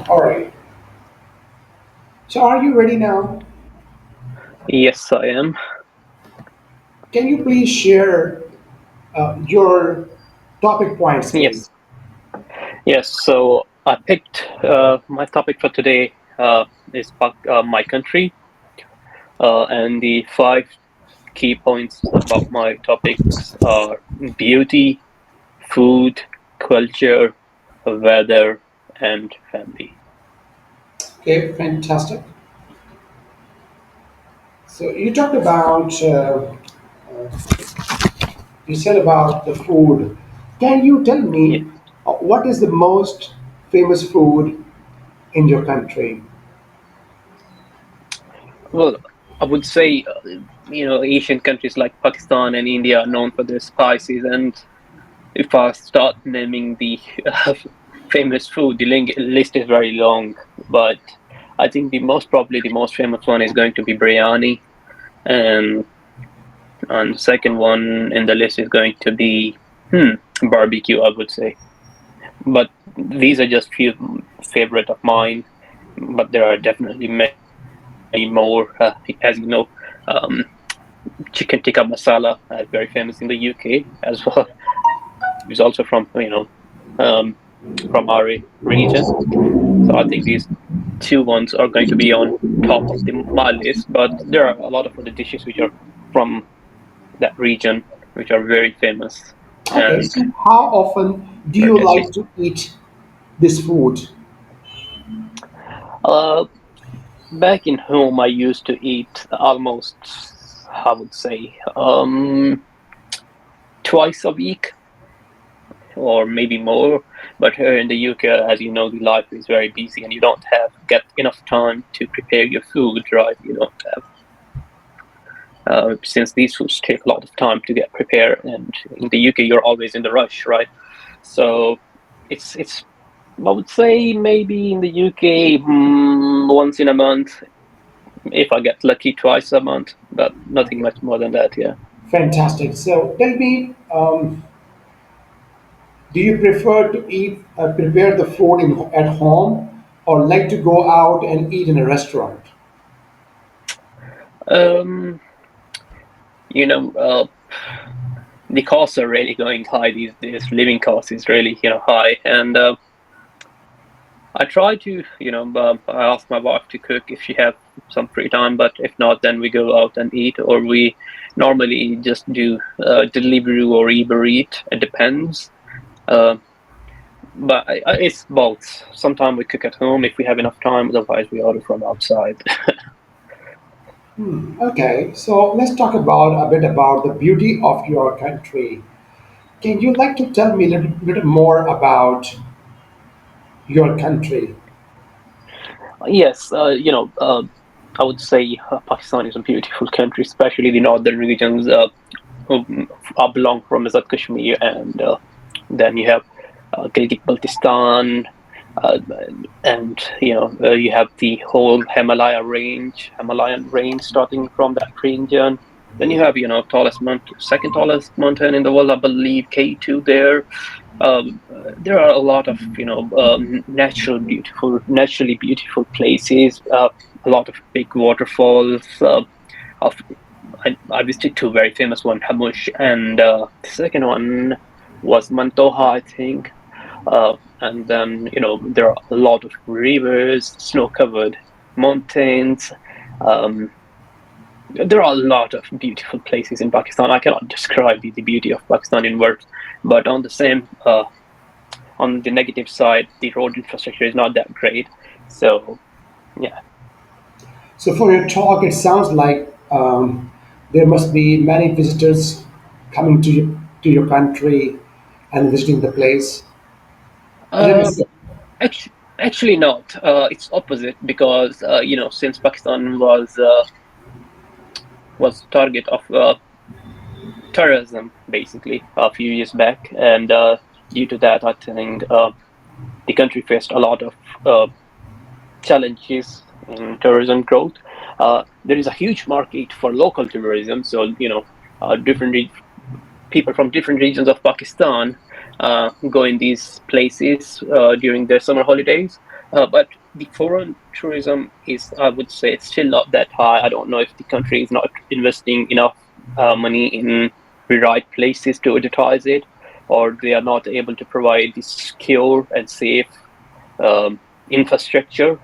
All right. So, are you ready now? Yes, I am. Can you please share your topic points, please? Yes, yes. So I picked my topic for today is my country, and the five key points about my topics are beauty, food, culture, weather, and family. Okay, fantastic. So, you talked about, you said about the food. Can you tell Yeah. me what is the most famous food in your country? Well, I would say Asian countries like Pakistan and India are known for their spices, and if I start naming the famous food, the list is very long. But I think probably the most famous one is going to be biryani, and the second one in the list is going to be barbecue, I would say. But these are just few favorite of mine. But there are definitely many more. As you know, um, chicken tikka masala is very famous in the UK as well. It's also from um, from our region. So I think these two ones are going to be on top of my list. But there are a lot of other dishes which are from that region, which are very famous Okay, and so how often do very you tasty. like to eat this food? Uh, Back in home, I used to eat almost, I would say, twice a week or maybe more. But here in the UK, as you know, the life is very busy, and you don't have get enough time to prepare your food, right? You don't have since these foods take a lot of time to get prepared, and in the UK, you're always in the rush, right? So it's I would say maybe in the UK once in a month, if I get lucky, twice a month, but nothing much more than that. Yeah. Fantastic. So tell me, do you prefer to eat, prepare the food at home, or like to go out and eat in a restaurant? Um, you know, the costs are really going high these days. Living cost is really high, and I try to I ask my wife to cook if she have some free time, but if not, then we go out and eat, or we normally just do delivery or Uber Eat. It depends. Uh, but it's both. Sometimes we cook at home if we have enough time. Otherwise, we order from outside. Okay, so let's talk about a bit about the beauty of your country. Can you like to tell me a little bit more about your country? Yes, I would say Pakistan is a beautiful country, especially the northern regions. I belong from Azad Kashmir, and then you have Gilgit-Baltistan, uh, and you have the whole Himalayan range starting from that region. Then you have second tallest mountain in the world, I believe, K2 there. There are a lot of naturally beautiful places. A lot of big waterfalls. Of I visited two very famous one, Hamush, and the second one was Mantoha, I think. And then there are a lot of rivers, snow-covered mountains. Um, there are a lot of beautiful places in Pakistan. I cannot describe the beauty of Pakistan in words, but on the negative side, the road infrastructure is not that great. So yeah. So, for your talk, it sounds like there must be many visitors coming to your country and visiting the place. Is it Uh, the actually not. It's opposite because since Pakistan was target of terrorism basically a few years back, and due to that, I think the country faced a lot of uh, challenges in tourism growth. There is a huge market for local tourism, so different people from different regions of Pakistan go in these places during their summer holidays. But the foreign tourism is, I would say, it's still not that high. I don't know if the country is not investing enough money in the right places to advertise it, or they are not able to provide the secure and safe infrastructure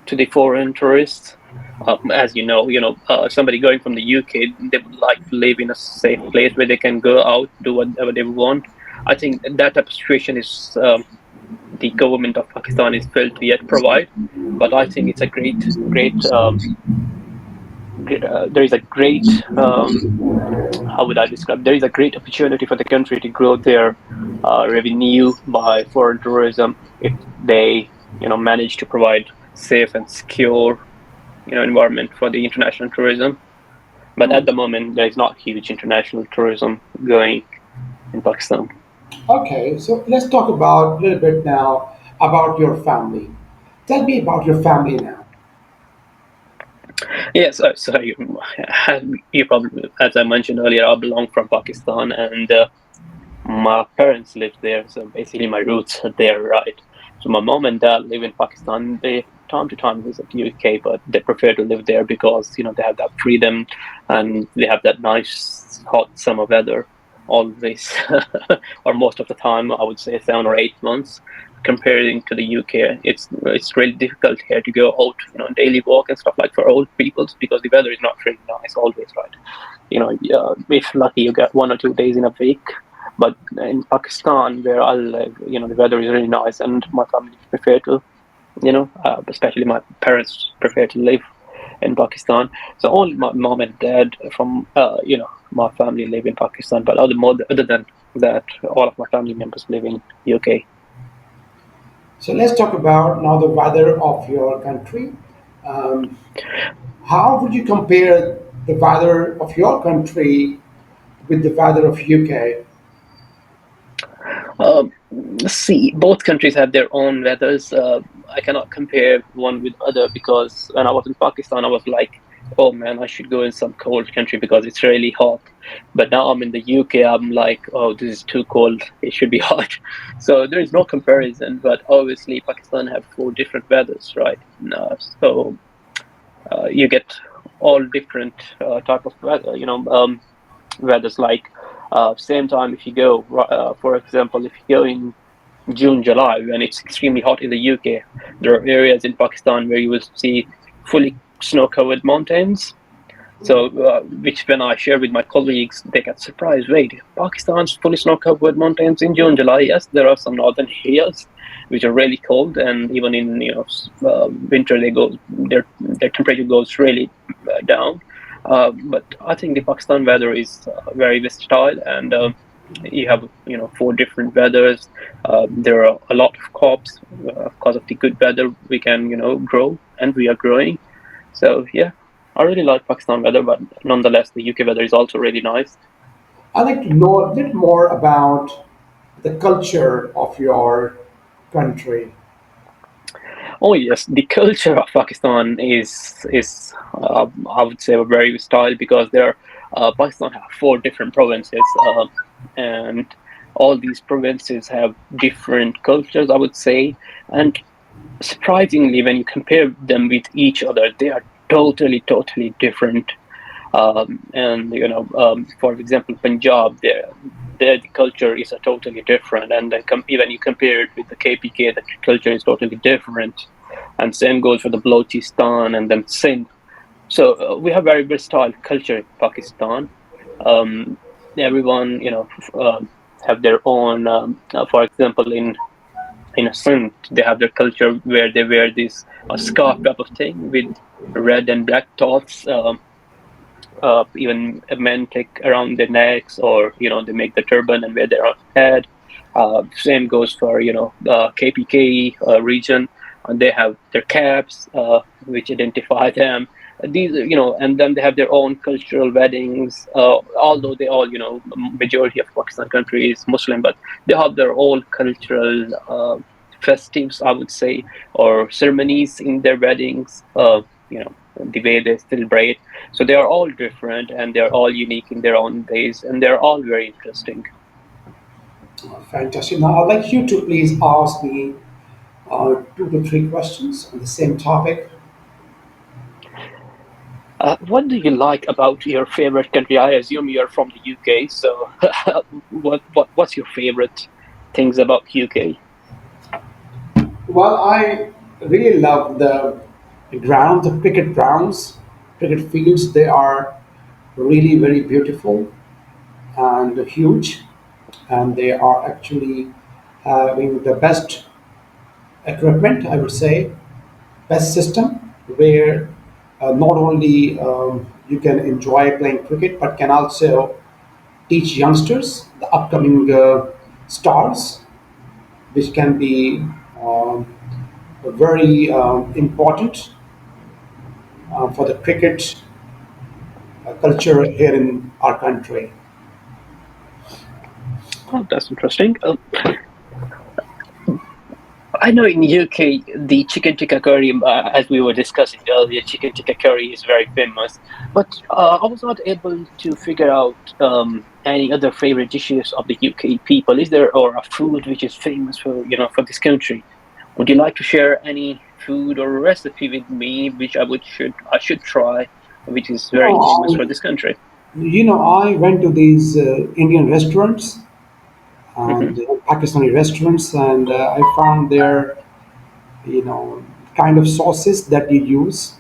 to the foreign tourists. As somebody going from the UK, they would like to live in a safe place where they can go out, do whatever they want. I think that type of situation is the government of Pakistan is failed to yet provide. But I think it's a there is a great how would I describe? There is a great opportunity for the country to grow their revenue by foreign tourism if they manage to provide safe and secure environment for the international tourism. But at Hmm. the moment, there is not huge international tourism going in Pakistan. Okay, so let's talk about a little bit now about your family. Tell me about your family now. Yes, so you probably, as I mentioned earlier, I belong from Pakistan, and my parents live there, so basically my roots are there, right? So my mom and dad live in Pakistan. They time to time visit UK, but they prefer to live there because they have that freedom and they have that nice hot summer weather always, or most of the time. I would say 7 or 8 months. Comparing to the UK, it's really difficult here to go out, daily walk and stuff like for old people because the weather is not really nice always, right? If lucky, you get 1 or 2 days in a week. But in Pakistan, where I live, the weather is really nice, and my family prefer to, especially my parents prefer to live in Pakistan. So only my mom and dad from, my family live in Pakistan. But other than that, all of my family members live in UK. So let's talk about now the weather of your country. Um, how would you compare the weather of your country with the weather of UK? Um, See, both countries have their own weathers. I cannot compare one with other because when I was in Pakistan, I was like, "Oh man, I should go in some cold country because it's really hot." But now I'm in the UK. I'm like, "Oh, this is too cold. It should be hot." So there is no comparison. But obviously, Pakistan have four different weathers, right? So you get all different type of weather. Weathers like same time if you go for example if you go in June, July, when it's extremely hot in the UK, there are areas in Pakistan where you will see fully snow-covered mountains. So, which when I share with my colleagues, they get surprised. Wait, Pakistan's fully snow-covered mountains in June, July? Yes, there are some northern areas which are really cold, and even in winter, their temperature goes really down. But I think the Pakistan weather is very versatile, and you have four different weathers. There are a lot of crops because of the good weather. We can grow, and we are growing. So yeah, I really like Pakistan weather, but nonetheless, the UK weather is also really nice. I'd like to know a bit more about the culture of your country. Oh yes, the culture of Pakistan is I would say very style because Pakistan have four different provinces, and all these provinces have different cultures. I would say, and surprisingly, when you compare them with each other, they are totally different. And for example, Punjab, there the culture is a totally different, and then even you compare it with the KPK, the culture is totally different, and same goes for the Balochistan and then Sindh. So we have very versatile culture in Pakistan. Um, Everyone, have their own. For example, in a Sindh, they have their culture where they wear this scarf type of thing with red and black dots. Even men take around their necks, or they make the turban and wear their own head. Same goes for KPK region, and they have their caps which identify them. These and then they have their own cultural weddings. Although they all majority of Pakistan country is Muslim, but they have their own cultural festives, I would say, or ceremonies in their weddings. The way they celebrate, so they are all different and they're all unique in their own ways, and they're all very interesting. Fantastic. Now, I'd like you to please ask me two to three questions on the same topic. What do you like about your favorite country? I assume you're from the UK, so what's your favorite things about UK? Well, I really love the ground, the cricket grounds, cricket fields. They are really very beautiful and huge, and they are actually having the best equipment, I would say, best system where not only you can enjoy playing cricket, but can also teach youngsters, the upcoming stars, which can be um, very important for the cricket culture here in our country. Oh, that's interesting. I know in UK the chicken tikka curry, as we were discussing earlier, chicken tikka curry is very famous. But I was not able to figure out any other favorite dishes of the UK people. Is there or a food which is famous for for this country? Would you like to share any food or recipe with me, which I should try, which is very famous for No, this country? I went to these Indian restaurants Hmm. and Pakistani restaurants, and I found their, kind of sauces that you use.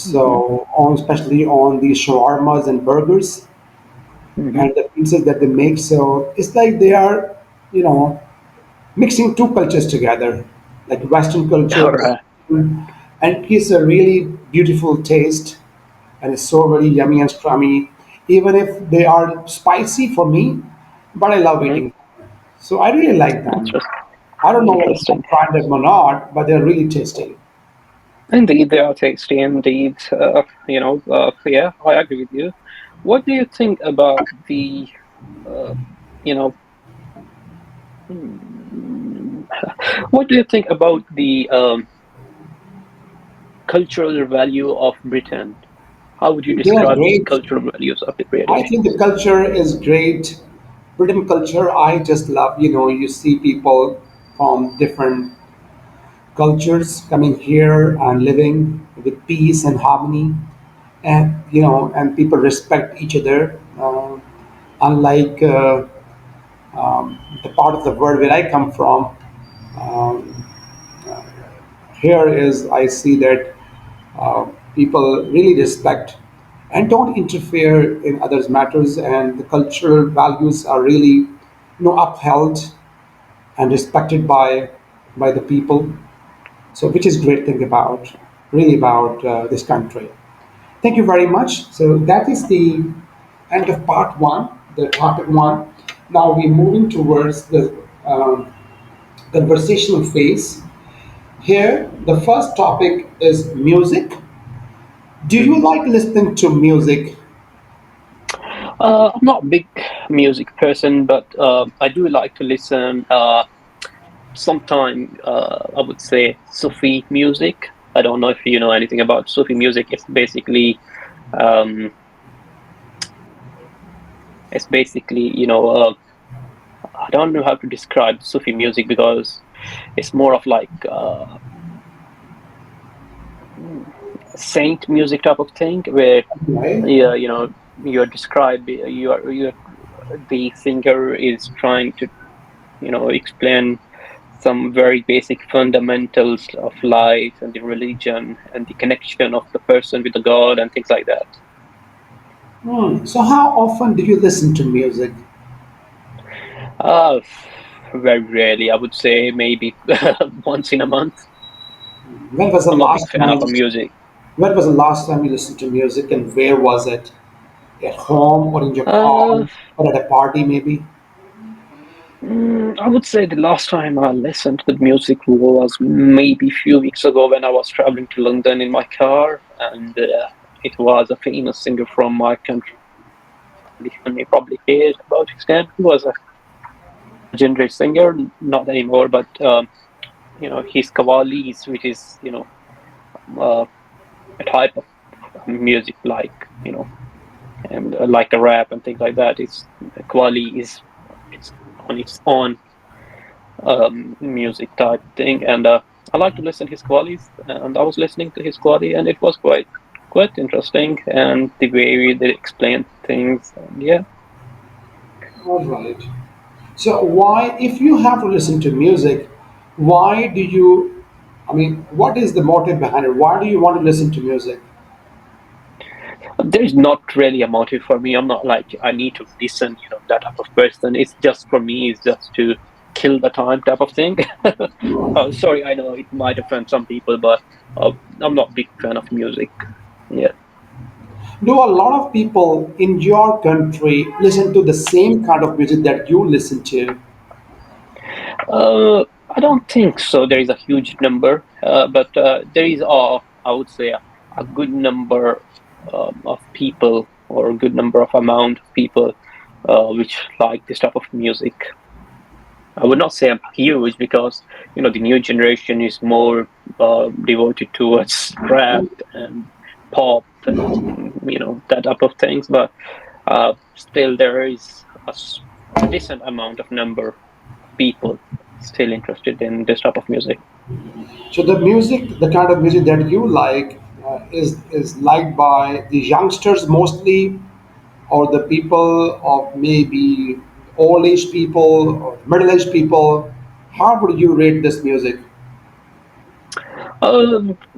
Hmm. So, especially on the shawarmas and burgers Hmm. and the pizzas that they make. So it's like they are, you know, mixing two cultures together, like Western culture, All right. and it's a really beautiful taste, and it's so very yummy and scrummy. Even if they are spicy for me, but I love Hmm. eating. So I really like them. Interesting. I don't know whether Interesting. I've tried them or not, but they're really tasty. Indeed, they are tasty. Indeed, yeah, I agree with you. What do you think about the, uh, you know, hmm, what do you think about the cultural value of Britain? How would you They are describe the great. cultural values of the I British? think the culture is great. Britain culture, I just love. You see people from different cultures coming here and living with peace and harmony, and people respect each other. Unlike the part of the world where I come from, um, here is I see that people really respect and don't interfere in others' matters, and the cultural values are really, upheld and respected by the people. So, which is great thing about really about this country. Thank you very much. So that is the end of part one, the topic one. Now we're moving towards the conversational phase. Here, the first topic is music. Do you Mhm. like listening to music? I'm not a big music person, but I do like to listen. Sometime I would say Sufi music. I don't know if you know anything about Sufi music. Um, it's basically I don't know how to describe Sufi music because it's more of like saint music type of thing where Right? yeah you're describe you're the singer is trying to explain some very basic fundamentals of life and the religion and the connection of the person with the God and things like that. So how often do you listen to music? Uh, very rarely, I would say maybe once in a month. When was the I'm a big last fan of time? a music. When was the last time you listened to music, and where was it? At home or in your car Uh, or at a party, maybe? I would say the last time I listened to the music was maybe a few weeks ago when I was traveling to London in my car, and it was a famous singer from my country. You probably heard about his name. He was a legendary singer, not anymore, but his kawali's, which is uh, a type of music like and like a rap and things like that. It's Qawwali is it's on its own music type thing, and I like to listen his qualities. And I was listening to his quality, and it was quite interesting, and the way they explain things. And yeah, All right. So why, if you have to listen to music, why do you? I mean, what is the motive behind it? Why do you want to listen to music? there's not really a motive for me. I'm not like I need to listen, that type of person. It's just for me. It's just to kill the time type of thing. Sorry, I know it might offend some people, but I'm not a big fan of music. Yeah. Do a lot of people in your country listen to the same kind of music that you listen to? I don't think so. There is a huge number, but there is I would say, a good number of people, or a good number of amount of people which like this type of music. I would not say I'm huge because the new generation is more devoted towards rap and pop and that type of things. But still, there is a decent amount of number of people still interested in this type of music. So the music, the kind of music that you like, is liked by the youngsters mostly, or the people of maybe old age people or middle aged people. How would you rate this music?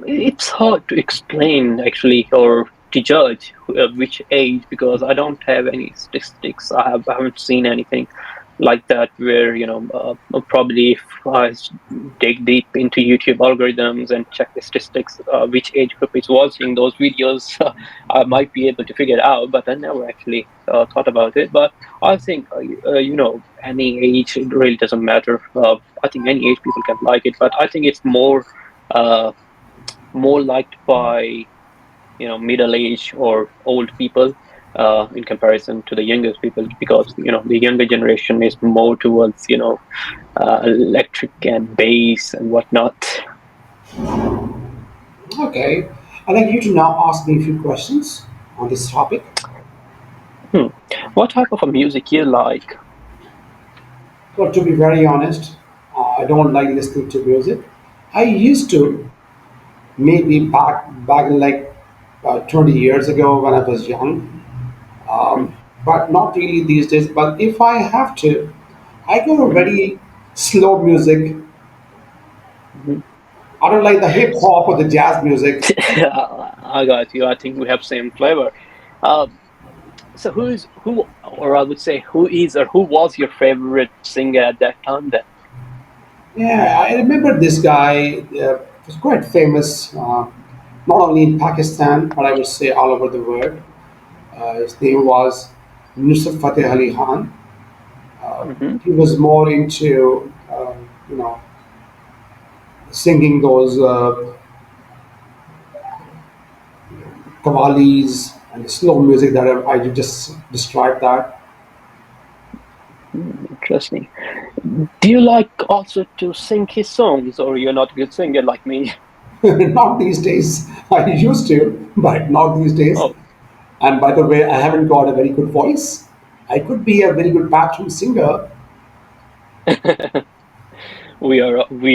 It's hard to explain actually, or to judge which age, because I don't have any statistics. I haven't seen anything like that where probably if dig deep into YouTube algorithms and check the statistics, which age group is watching those videos, I might be able to figure it out. But I never actually thought about it. But I think any age, it really doesn't matter. I think any age people can like it, but I think it's uh, more liked by middle age or old people in comparison to the youngest people, because the younger generation is more towards electric and bass and whatnot. Okay, I'd like you to now ask me a few questions on this topic. Hmm. What type of a music you like? Well, to be very honest, I don't like listening to music. I used to, maybe back in like 20 years ago when I was young, Hmm. but not really these days. But if I have to, I go to Hmm. very slow music. Hmm. I don't like the hip hop or the jazz music. I got you. I think we have same flavor. Um, so or I would say, who is or who was your favorite singer at that time then? Yeah, I remember this guy was quite famous, not only in Pakistan, but I would say all over the world. His name was Nusrat Fateh Ali Khan. Hmm. He was more into, you know, singing those qawwalis and the slow music that I just described that. Interesting. Do you like also to sing his songs, or you're not a good singer like me? Not these days. I used to, but not these days. Oh, And by the way, I haven't got a very good voice. I could be a very good bathroom singer. we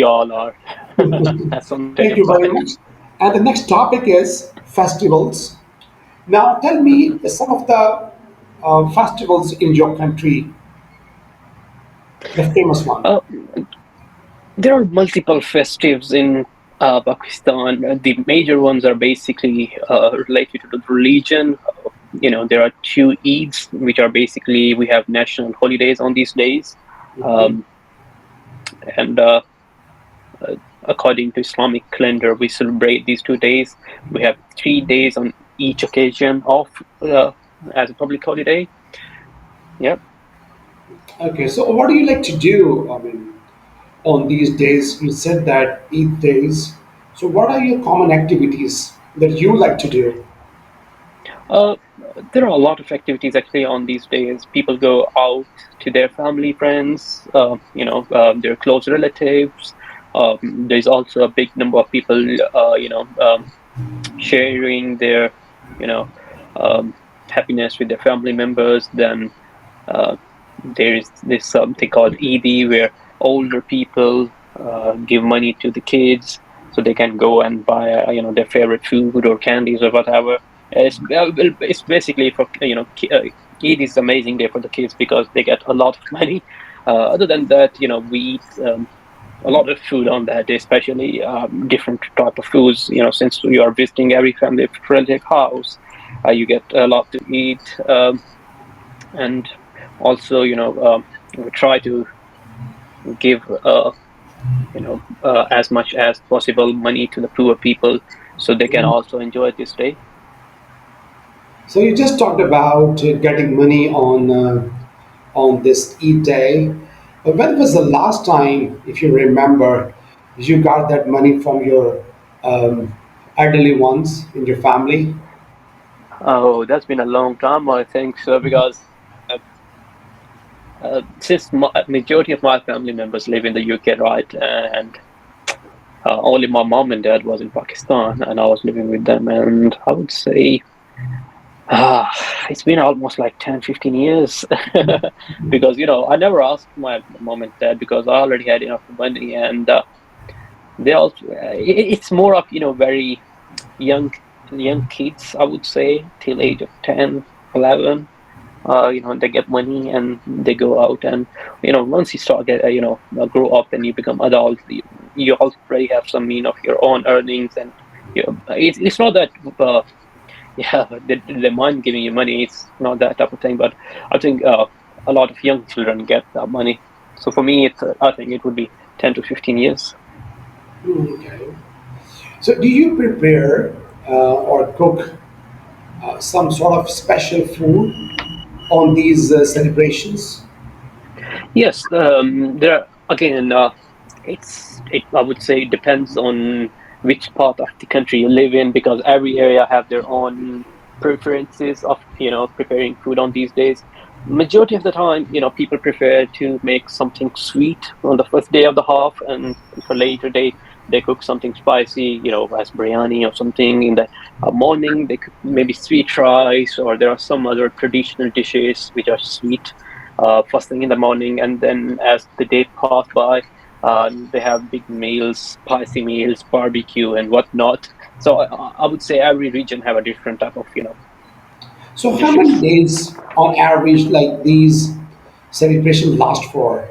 all are at some stage Thank of you very life. much. And the next topic is festivals. Now, tell me Mhm. some of the festivals in your country, the famous one. Uh, there are multiple festives in Pakistan. The major ones are basically related to the religion. There are two Eids, which are basically, we have national holidays on these days. Mhm. Um, and uh, According to Islamic calendar, we celebrate these 2 days. We have 3 days on each occasion off uh, as a public holiday. Yeah. Okay, so what do you like to do? I mean, on these days, you said that Eid days. So, what are your common activities that you like to do? Uh, there are a lot of activities actually on these days. People go out to their family, friends, their close relatives. There's also a big number of people, sharing their, you know, um, happiness with their family members. Then uh, there is this something called Eid, where older people give money to the kids so they can go and buy their favorite food or candies or whatever. It's basically for Eid is amazing day for the kids because they get a lot of money. Other than that, we eat a lot of food on that day, especially different type of foods. Since you are visiting every family relative house, you get a lot to eat, and also we try to give as much as possible money to the poor people so they can also enjoy this day. So you just talked about getting money on this Eid day. When was the last time, if you remember, you got that money from your um, elderly ones in your family? Oh, that's been a long time, I think so, because since majority of my family members live in the UK, right, and only my mom and dad was in Pakistan, and I was living with them, and I would say Ah, it's been almost like 10, 15 years because, I never asked my mom and dad because I already had enough money. And they also, it's more of, very young, young kids, I would say, till age of 10, 11. They get money and they go out. And, once you start grow up and you become adult, you already have some mean of your own earnings. And it's not that yeah, they mind giving you money. It's not that type of thing, but I think a lot of young children get that money. So for me, I think it would be 10 to 15 years. Okay. So do you prepare or cook some sort of special food on these celebrations? Yes, there again. I would say it depends on which part of the country you live in because every area have their own preferences of preparing food on these days. Majority of the time, people prefer to make something sweet on the first day of the half, and for later day they cook something spicy, as biryani or something. In the morning, they cook maybe sweet rice, or there are some other traditional dishes which are sweet first thing in the morning, and then as the day pass by, they have big meals, spicy meals, barbecue, and whatnot. So I would say every region have a different type of So how many dishes. days on average like these celebrations last for?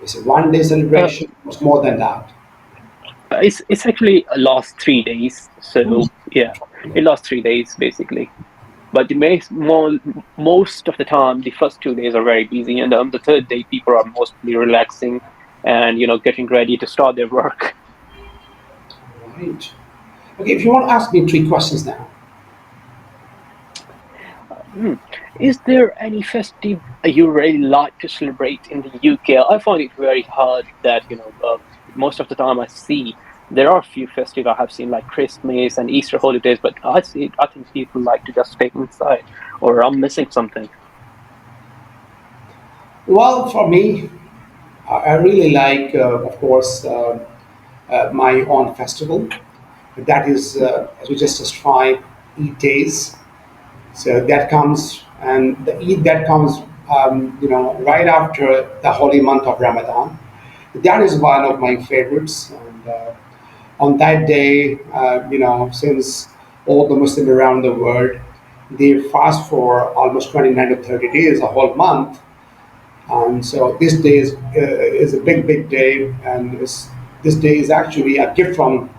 Is it 1 day Uh, celebration? It's more than that. it's actually a last 3 days. So yeah, it lasts 3 days basically. But most of the time, the first 2 days are very busy, and the third day people are mostly relaxing and getting ready to start their work. Right. Okay, if you want to ask me three questions now. Hmm. Is there any festive you really like to celebrate in the UK? I find it very hard that, most of the time I see there are a few festive I have seen like Christmas and Easter holidays, but I think people like to just stay inside, or I'm missing something. Well, for me, I really like, of course, my own festival. That is, as we just described, Eid days. So that comes, and the Eid that comes, right after the holy month of Ramadan. That is one of my favorites. And on that day, since all the Muslims around the world, they fast for almost 29 to 30 days, a whole month. And so this day is a big, big day, and this day is actually a gift from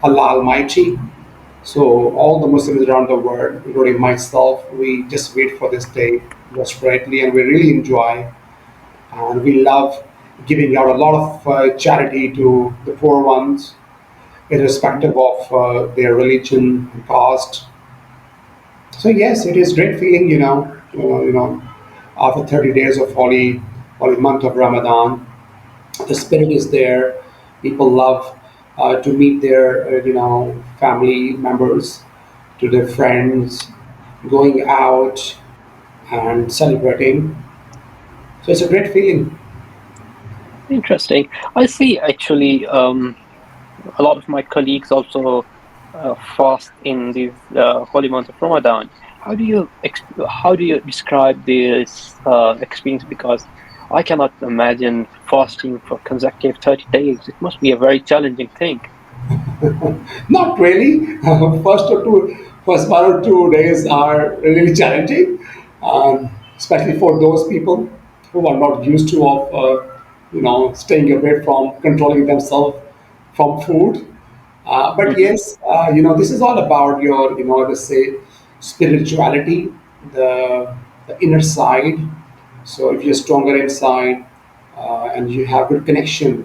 Allah Almighty. So all the Muslims around the world, including myself, we just wait for this day desperately, and we really enjoy, and we love giving out a lot of charity to the poor ones, irrespective of their religion and caste. So yes, it is great feeling, after 30 days of holy month of Ramadan, the spirit is there. People love to meet their, family members, to their friends, going out and celebrating. So it's a great feeling. Interesting. I see actually a lot of my colleagues also fast in this holy month of Ramadan. How do you describe this experience? Because I cannot imagine fasting for consecutive 30 days. It must be a very challenging thing. Not really. First 1 or 2 days are really challenging, especially for those people who are not used to of staying away from controlling themselves from food. But Hmm. yes, this is all about your let's say spirituality, the the inner side. So if you're stronger inside and you have good connection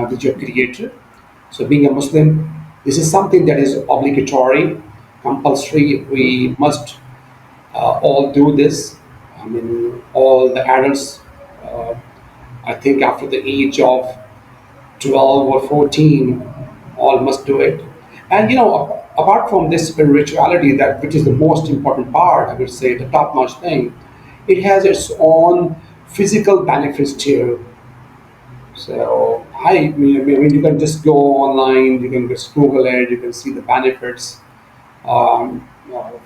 with your creator, so being a Muslim, this is something that is obligatory, compulsory. We must all do this. I mean, all the adults, uh, I think after the age of 12 or 14, all must do it. And apart from this spirituality, that which is the most important part, I would say the top-notch thing, it has its own physical benefits too. So I mean, you can just go online, you can just Google it, you can see the benefits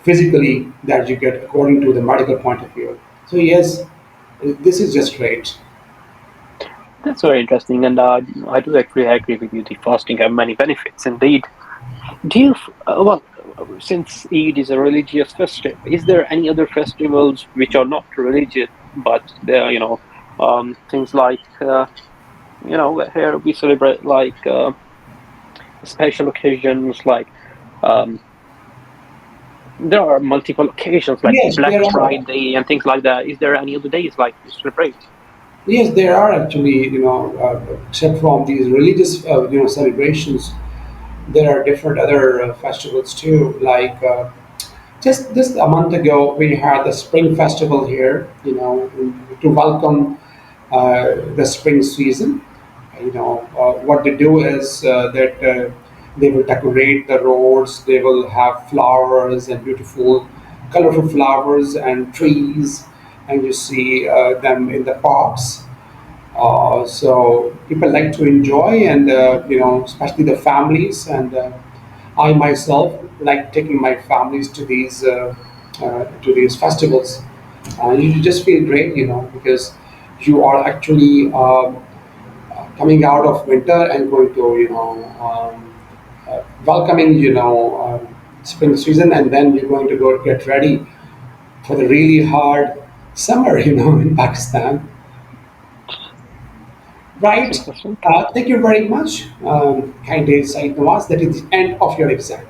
physically that you get according to the medical point of view. So yes, this is just great. That's very interesting, and I do actually agree with you. The fasting have many benefits indeed. Do you, since Eid is a religious festival, is there any other festivals which are not religious, but they are, things like, here we celebrate like special occasions, like um, there are multiple occasions like Yes, Black there are. Friday and things like that. Is there any other days like you celebrate? Yes, there are actually. Except from these religious celebrations, there are different other festivals too. Like just a month ago, we had the Spring Festival here. To welcome the spring season. What they do is that they will decorate the roads. They will have flowers and beautiful, colorful flowers and trees, and you see them in the parks. So people like to enjoy, and especially the families. And I myself like taking my families to these festivals. You just feel great, because you are actually coming out of winter and going to welcoming spring season, and then you're going to go get ready for the really hard summer, in Pakistan. That's Right. interesting. Thank you very much. Kind Said Nawaz. That is the end of your exam.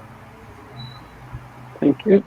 Thank you.